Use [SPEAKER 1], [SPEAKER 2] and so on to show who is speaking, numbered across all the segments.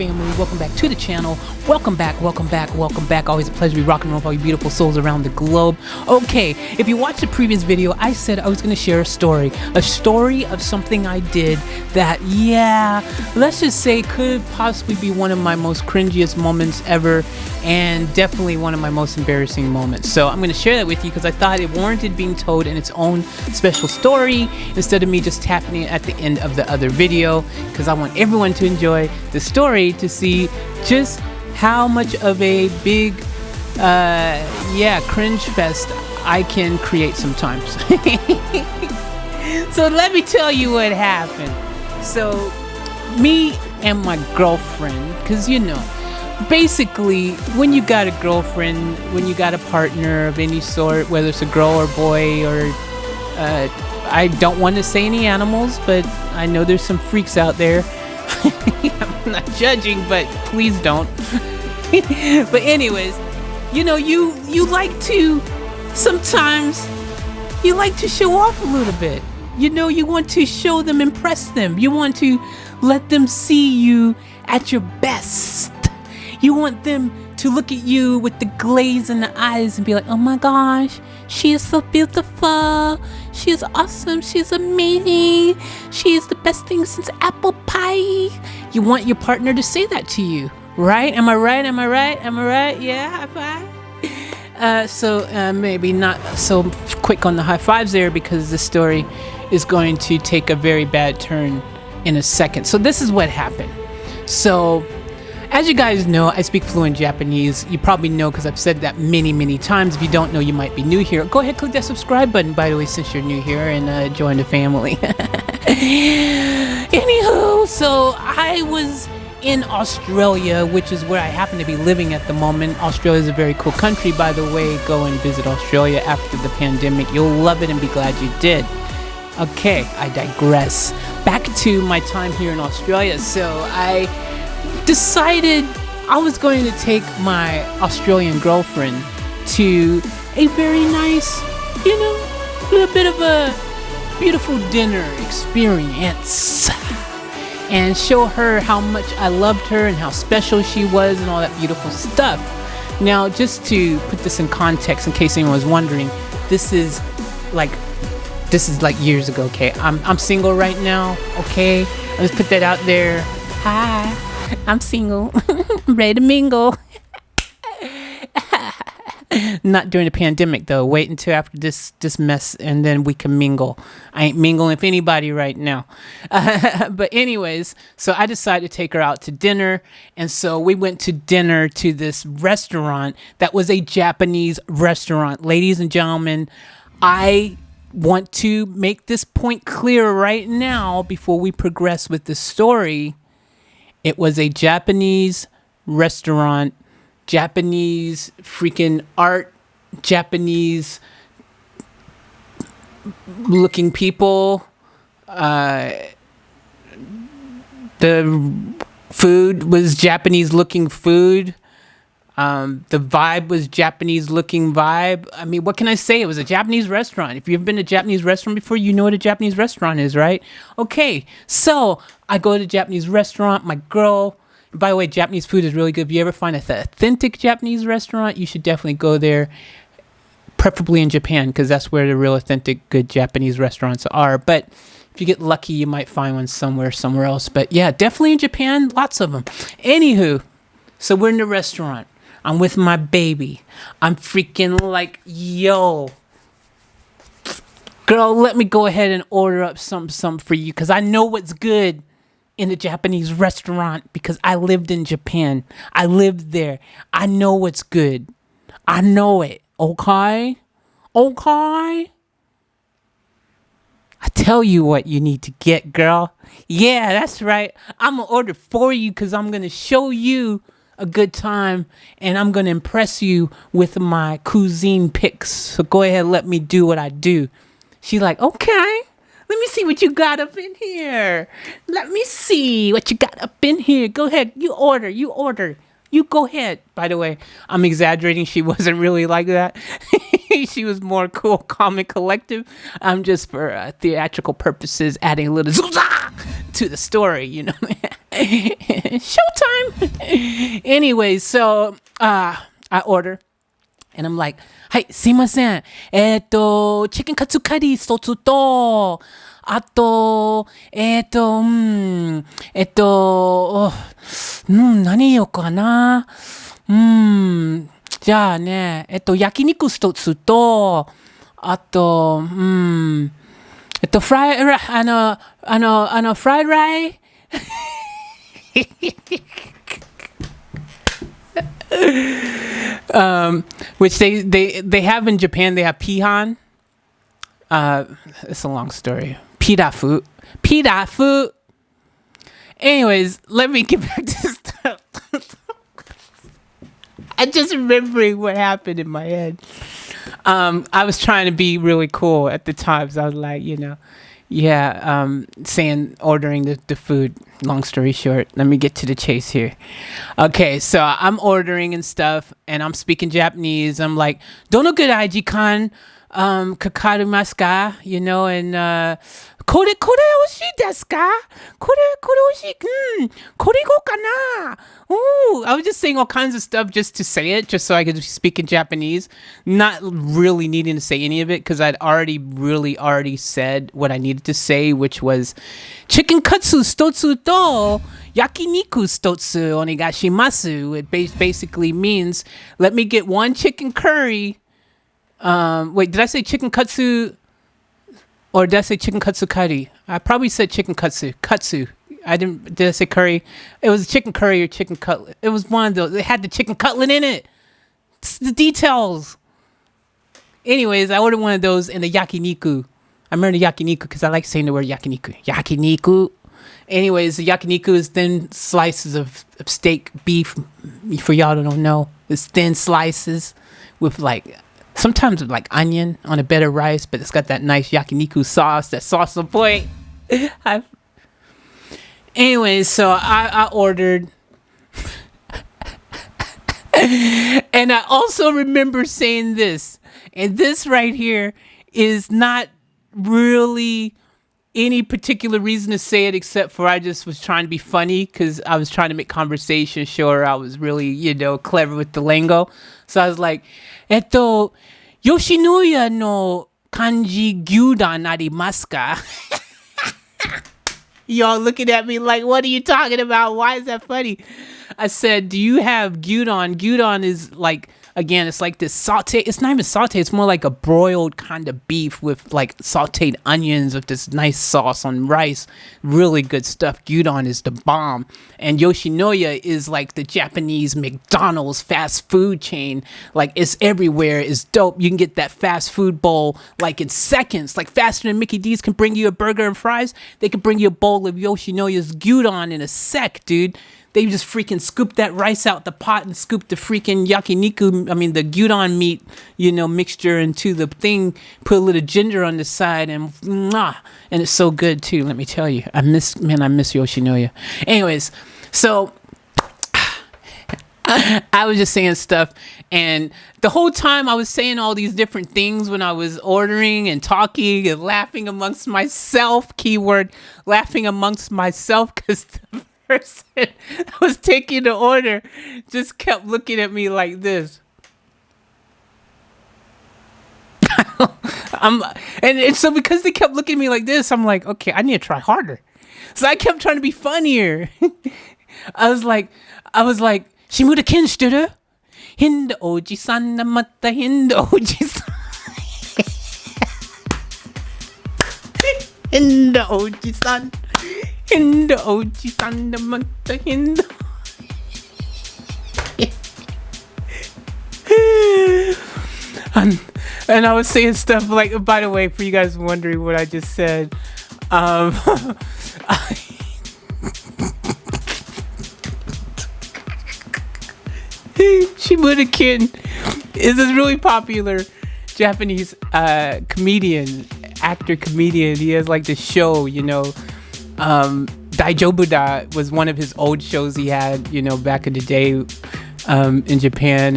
[SPEAKER 1] family. Welcome back to the channel. Welcome back. Always a pleasure to be rocking and roll with all you beautiful souls around the globe. Okay, if you watched the previous video, I said I was going to share a story of something I did that, yeah, let's just say could possibly be one of my most cringiest moments ever, and definitely one of my most embarrassing moments. So I'm going to share that with you because I thought it warranted being told in its own special story instead of me just tapping it at the end of the other video, because I want everyone to enjoy the story to see just how much of a big cringe fest I can create sometimes. So let me tell you what happened. So me and my girlfriend, because basically when you got a girlfriend, when you got a partner of any sort, whether it's a girl or boy, or I don't want to say any animals, but I know there's some freaks out there. I'm not judging, but please don't. But anyways, you like to, sometimes you like to show off a little bit. You want to show them, impress them. You want to let them see you at your best. You want them to look at you with the glaze in the eyes and be like, oh my gosh, she is so beautiful. She is awesome. She's amazing. She is the best thing since apple pie. You want your partner to say that to you, right? Am I right? Yeah, high five. So maybe not so quick on the high fives there, because the story is going to take a very bad turn in a second. So this is what happened. So as you guys know, I speak fluent Japanese. You probably know because I've said that many times. If you don't know, you might be new here. Go ahead, click that subscribe button, by the way, since you're new here, and join the family. Anywho, so I was in Australia, which is where I happen to be living at the moment. Australia is a very cool country, by the way. Go and visit Australia after the pandemic. You'll love it and be glad you did. Okay, I digress. Back to my time here in Australia. So I decided I was going to take my Australian girlfriend to a very nice, little bit of a beautiful dinner experience, and show her how much I loved her and how special she was and all that beautiful stuff. Now, just to put this in context, in case anyone was wondering, this is like years ago. Okay, I'm single right now. Okay, let's put that out there. Hi, I'm single. I'm ready to mingle. Not during the pandemic though. Wait until after this mess, and then we can mingle. I ain't mingling with anybody right now. But anyways, so I decided to take her out to dinner, and so we went to dinner to this restaurant that was a Japanese restaurant. Ladies and gentlemen, I want to make this point clear right now before we progress with the story. It was a Japanese restaurant, Japanese freaking art, Japanese looking people. The food was Japanese looking food. The vibe was Japanese looking vibe. I mean, what can I say? It was a Japanese restaurant. If you've been to a Japanese restaurant before, you know what a Japanese restaurant is, right? Okay, so I go to a Japanese restaurant, my girl. By the way, Japanese food is really good. If you ever find an authentic Japanese restaurant, you should definitely go there, preferably in Japan, because that's where the real authentic good Japanese restaurants are. But if you get lucky, you might find one somewhere else. But yeah, definitely in Japan, lots of them. Anywho, so we're in the restaurant. I'm with my baby. I'm freaking like, yo, girl, let me go ahead and order up something for you, because I know what's good in a Japanese restaurant, because I lived in Japan. I lived there. I know what's good. I know it. Okay? I tell you what you need to get, girl. Yeah, that's right. I'm going to order for you, because I'm going to show you a good time, and I'm going to impress you with my cuisine picks. So go ahead, let me do what I do. She's like, okay, let me see what you got up in here. Let me see what you got up in here. Go ahead, you order. You go ahead. By the way, I'm exaggerating. She wasn't really like that. She was more cool, calm, and collective. I'm just for theatrical purposes adding a little zuzah to the story, Showtime. Anyway, so I order. And I'm like, "Hi, すいません。チキンカツカリー一つと、あと、何ようかな。じゃあね、焼肉一つと、あと、フライ、フライライwhich they have in Japan. They have pihan. It's a long story. Pirafu. Anyways, let me get back to stuff. I'm just remembering what happened in my head. I was trying to be really cool at the time. So I was like, ordering the food. Long story short, let me get to the chase here. Okay, so I'm ordering and stuff, and I'm speaking Japanese. I'm like, "Dono gurai jikan kakarimasu ka?" And これ美味しいですか? これ美味しい. これいこうかな? Ooh, I was just saying all kinds of stuff just to say it, just so I could speak in Japanese, not really needing to say any of it because I'd already said what I needed to say, which was chicken katsu stotsu to yakiniku stotsu onegashimasu. It basically means let me get one chicken curry. Wait, did I say chicken katsu? Or did I say chicken katsu curry? I probably said chicken katsu. Katsu. Did I say curry? It was chicken curry or chicken cutlet. It was one of those. It had the chicken cutlet in it. It's the details. Anyways, I ordered one of those and the yakiniku. I remember the yakiniku because I like saying the word yakiniku. Yakiniku. Anyways, the yakiniku is thin slices of steak, beef. For y'all that don't know, it's thin slices with sometimes with onion on a bed of rice, but it's got that nice yakiniku sauce, that sauce on point. Anyways, so I ordered. And I also remember saying this. And this right here is not really any particular reason to say it except for I just was trying to be funny because I was trying to make conversation sure I was really, clever with the lingo. So I was like, Yoshinoya no kanji gyudan arimasu ka? Y'all looking at me like, what are you talking about? Why is that funny? I said, do you have gyudon? Gyudon is again, it's like this saute. It's not even saute. It's more like a broiled kind of beef with sauteed onions with this nice sauce on rice. Really good stuff. Gyudon is the bomb. And Yoshinoya is like the Japanese McDonald's fast food chain. It's everywhere. It's dope. You can get that fast food bowl in seconds. Faster than Mickey D's can bring you a burger and fries. They can bring you a bowl of Yoshinoya's gyudon in a sec, dude. They just freaking scoop that rice out the pot and scoop the freaking the gyudon meat, mixture into the thing, put a little ginger on the side and it's so good too, let me tell you. I miss Yoshinoya. Anyways, so I was just saying stuff and the whole time I was saying all these different things when I was ordering and talking and laughing amongst myself, keyword, laughing amongst myself because the person that was taking the order just kept looking at me like this. And so because they kept looking at me like this, I'm like, okay, I need to try harder. So I kept trying to be funnier. I was like, Shimura ken shiteru? Hinda oji-san namata hinda oji-san. Hinda oji-san. Hinda oji-san namata hinda. And I was saying stuff by the way, for you guys wondering what I just said, Shimura Ken is a really popular Japanese actor comedian. He has this show, Daijobuda was one of his old shows he had, back in the day in Japan,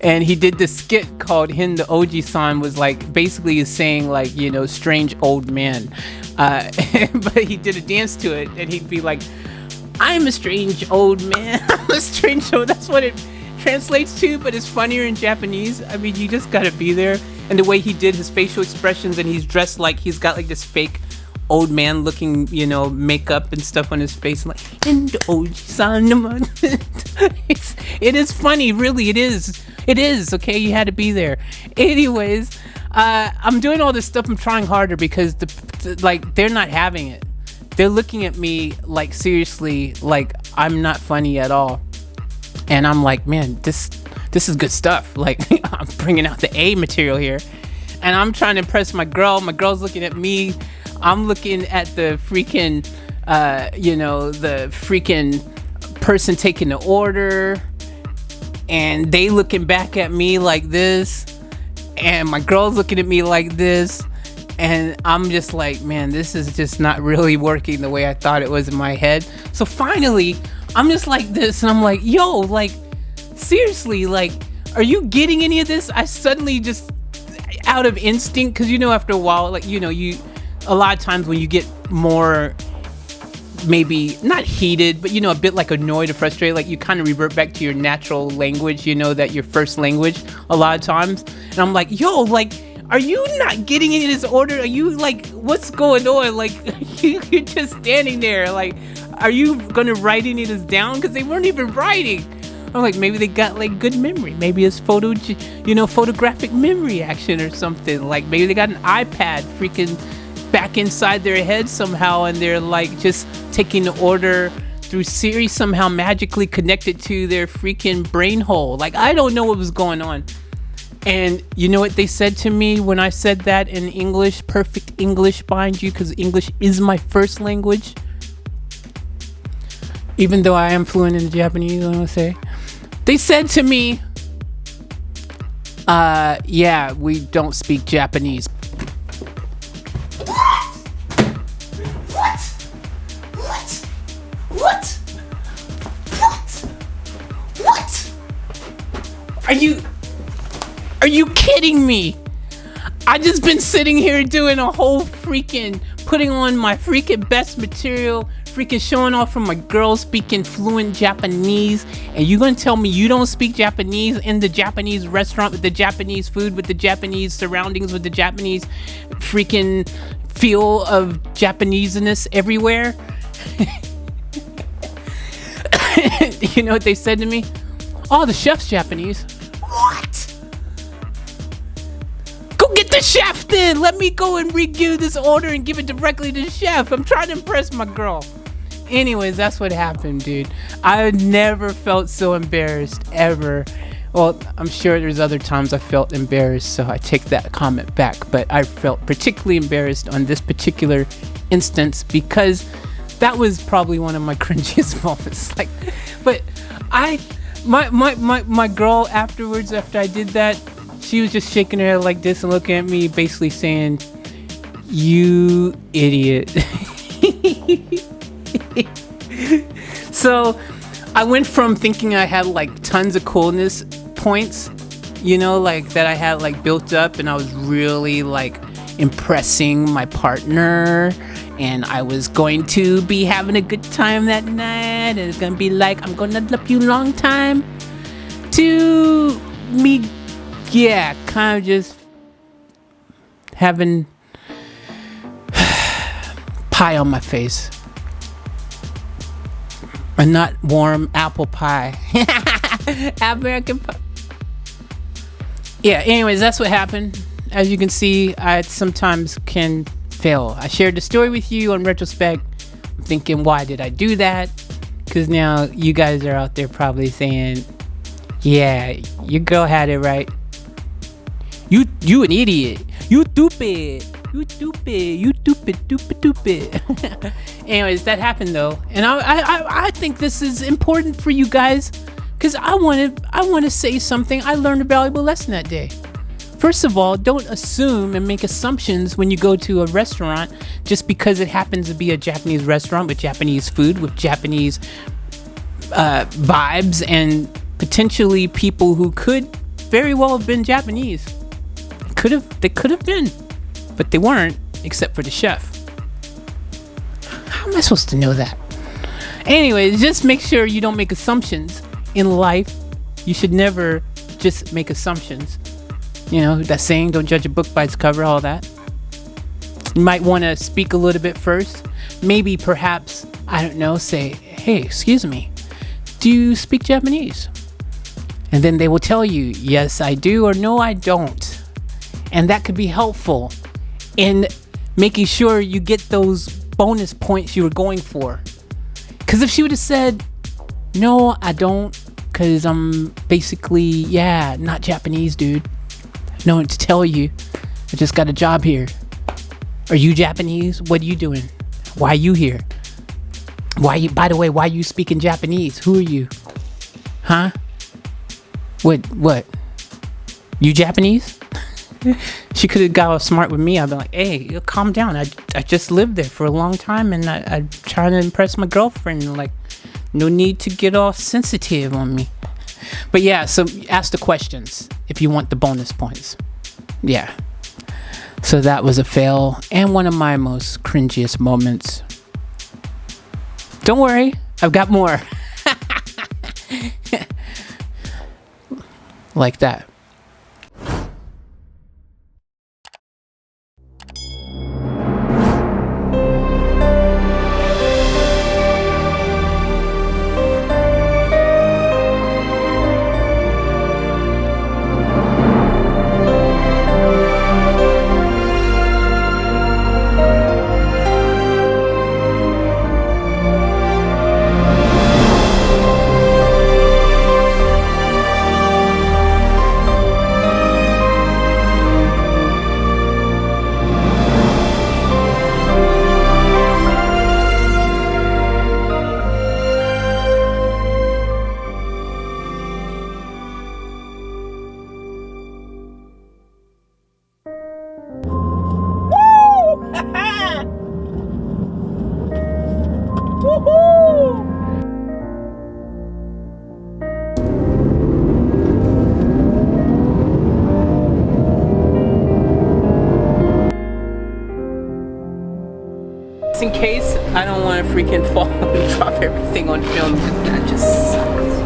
[SPEAKER 1] and he did this skit called Hinda Oji-san, was basically saying strange old man, But he did a dance to it, and he'd be like, "I'm a strange old man." I'm a strange old. That's what it translates to, but it's funnier in Japanese. I mean, you just gotta be there. And the way he did his facial expressions, and he's dressed like he's got like this fake old man looking, makeup and stuff on his face, like, and old son. It is funny, really. It is okay. You had to be there. Anyways, I'm doing all this stuff. I'm trying harder because they're not having it. They're looking at me like seriously, like I'm not funny at all. And I'm like, man, this is good stuff. Like, I'm bringing out the A material here, and I'm trying to impress my girl. My girl's looking at me. I'm looking at the freaking, the freaking person taking the order, and they looking back at me like this, and my girl's looking at me like this, and I'm just like, man, this is just not really working the way I thought it was in my head. So finally, I'm just like this, and I'm like, yo, like, seriously, like, are you getting any of this? I suddenly just, out of instinct, because after a while, like, a lot of times when you get more, maybe not heated, but a bit like annoyed or frustrated, like you kind of revert back to your natural language, that your first language a lot of times. And I'm like, yo, like, are you not getting any of this order? Are you like, what's going on? Like, you're just standing there. Like, are you gonna write any of this down? Because they weren't even writing. I'm like, maybe they got like good memory. Maybe it's photographic memory action or something. Like maybe they got an iPad freaking back inside their head somehow, and they're like just taking the order through Siri, somehow magically connected to their freaking brain hole. Like, I don't know what was going on. And you know what they said to me when I said that in English, perfect English, mind you, because English is my first language. Even though I am fluent in Japanese, I want to say. They said to me, yeah, we don't speak Japanese. What? Are you kidding me? I just been sitting here doing a whole freaking, putting on my freaking best material, freaking showing off from my girl speaking fluent Japanese, and you gonna tell me you don't speak Japanese in the Japanese restaurant with the Japanese food, with the Japanese surroundings, with the Japanese freaking feel of Japaneseness everywhere? You know what they said to me? Oh, the chef's Japanese. What? Go get the chef then. Let me go and redo this order and give it directly to the chef. I'm trying to impress my girl. Anyways, that's what happened, dude. I never felt so embarrassed ever. Well, I'm sure there's other times I felt embarrassed, so I take that comment back. But I felt particularly embarrassed on this particular instance because that was probably one of my cringiest moments. Like, but my girl afterwards, after I did that, she was just shaking her head like this and looking at me, basically saying, "You idiot." So I went from thinking I had like tons of coolness points, like that I had like built up, and I was really like impressing my partner, and I was going to be having a good time that night, and it's gonna be like, I'm gonna love you long time, to me, yeah, kind of just having pie on my face. A not warm apple pie. American pie. Yeah, anyways, that's what happened. As you can see, I sometimes can fail. I shared the story with you on retrospect. I'm thinking, why did I do that? Because now you guys are out there probably saying, yeah, your girl had it right. You an idiot. You stupid. You stupid. Anyways, that happened though, and I think this is important for you guys, because I want to say something. I learned a valuable lesson that day. First of all, don't assume and make assumptions when you go to a restaurant just because it happens to be a Japanese restaurant with Japanese food, with Japanese vibes, and potentially people who could very well have been Japanese. They could have been. But they weren't, except for the chef. am I supposed to know that? Anyways, just make sure you don't make assumptions in life. You should never just make assumptions. You know, that saying, don't judge a book by its cover, all that. You might want to speak a little bit first. Maybe, perhaps, I don't know, say, hey, excuse me, do you speak Japanese? And then they will tell you, yes, I do, or no, I don't. And that could be helpful in making sure you get those bonus points you were going for. Because if she would have said, no, I don't, because I'm basically, not Japanese, dude. No one to tell you. I just got a job here. Are you Japanese? What are you doing? Why are you here? By the way, why are you speaking Japanese? Who are you? Huh? What? You Japanese? She could have got all smart with me. I'd be like, hey, calm down. I just lived there for a long time and I'm trying to impress my girlfriend. Like, no need to get all sensitive on me. But yeah, so ask the questions if you want the bonus points. Yeah. So that was a fail and one of my most cringiest moments. Don't worry, I've got more. Like that. In case I don't want to freaking fall and drop everything on film, that just sucks.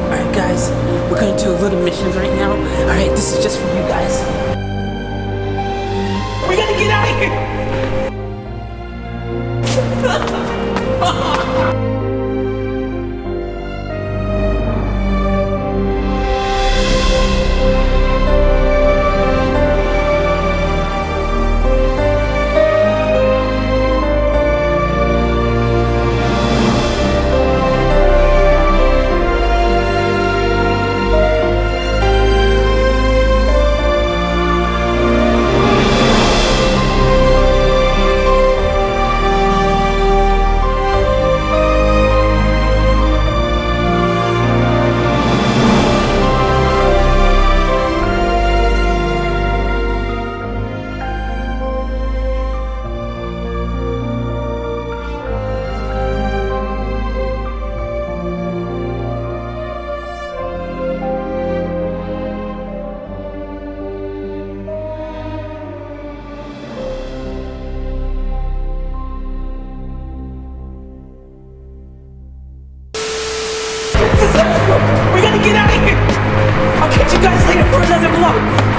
[SPEAKER 1] Alright guys, we're gonna do a little mission right now. Alright, this is just for you guys. We gotta get out of here! We gotta get out of here! I'll catch you guys later for another vlog!